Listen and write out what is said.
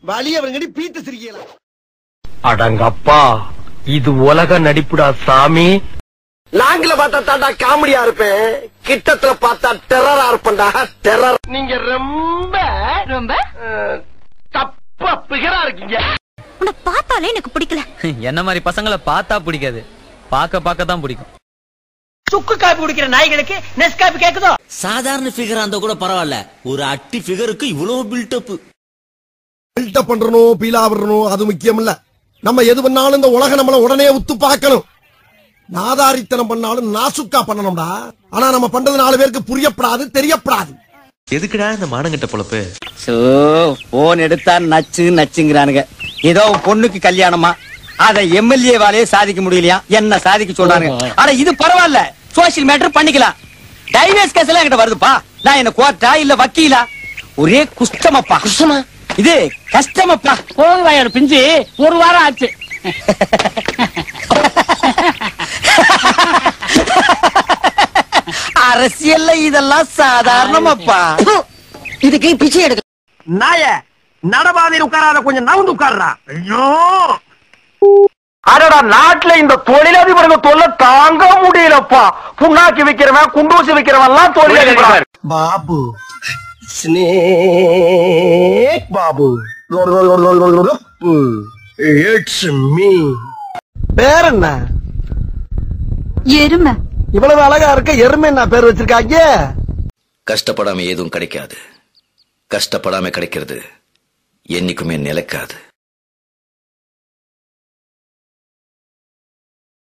வலியவங்கடி பீத்து சிரிக்கலாம். அடங்கப்பா, இது உலக நடிப்புடா சாமி. நாங்கள பார்த்தா தாண்டா காமெடியா இருப்பேன், கிட்டத்துல பார்த்தா டெரரா இருப்பேன்டா. டெரர். நீங்க ரொம்ப ரொம்ப தப்பா பிகரா இருக்கீங்க. உன்னை பார்த்தாலே எனக்கு பிடிக்கல. என்ன மாதிரி பசங்களை பார்த்தா பிடிக்காது, பார்க்க தான் பிடிக்கும். சுக்கு காப்பி குடிக்கிற நாய்களுக்கு நெஸ் காப்பி கேக்குதோ? சாதாரண ஃபிகர் அந்த கூட பரவாயில்ல, ஒரு அட்டி ஃபிகருக்கு இவ்வளவு பில்டப். பில்டப் பண்றணும், பீலா வரணும், அது முக்கியம் இல்ல. நம்ம எது பண்ணாலும் இந்த உலக நம்மள உடனே உத்து பார்க்கணும். நாதாரித்தனம் பண்ணாலும் நாசுக்கா பண்ணணும்டா. ஆனா நம்ம பண்றது 4 பேருக்கு புரியப்படாது, தெரியப்படாது. எதுக்குடா இந்த மானங்கிட்ட பொழப்பு? போன் எடுத்தா நச்சுங்கிறானுங்க. ஏதோ பொண்ணுக்கு கல்யாணமா, அத எம்எல்ஏ வாலையே சாதிக்க முடியலையா, என்ன சாதிக்க சொல்றாங்க. ஆனா இது பரவாயில்ல, சோசியல் மேட்டர் பண்ணிக்கலாம். டைவர்ஸ் கேஸ் எல்லாம் என்கிட்ட வருதுப்பா. நான் என்ன கோர்ட்டா இல்ல வக்கீலா, ஒரே குஷ்டமப்பா. குஷ்டமா? இது கஷ்டமப்பா. போங்க பிஞ்சு, ஒரு வாரம் ஆச்சு. அரசியல்ல இதெல்லாம் சாதாரணமாப்பா. இதுக்கு பிச்சை எடுக்க நாய நடபாதையில் உட்காராத, கொஞ்சம் நவுந்து உட்கார்றா. ஐயோ, அடடா, நாட்டுல இந்த தொழிலதிபர்கள் தொல்லை தாங்க முடியலப்பா. புண்ணாக்கி விக்கிறவன், குண்டூசி விக்கிறவன் எல்லாம் தொழிலதிபர். Babu snake Babu, it's me. பேர் என்ன? எருமை. இவ்வளவு அழகா இருக்க எருமை என்ன பேர் வச்சிருக்காங்க? கஷ்டப்படாம எதுவும் கிடைக்காது, கஷ்டப்படாம கிடைக்கிறது என்னைக்குமே நிலைக்காது.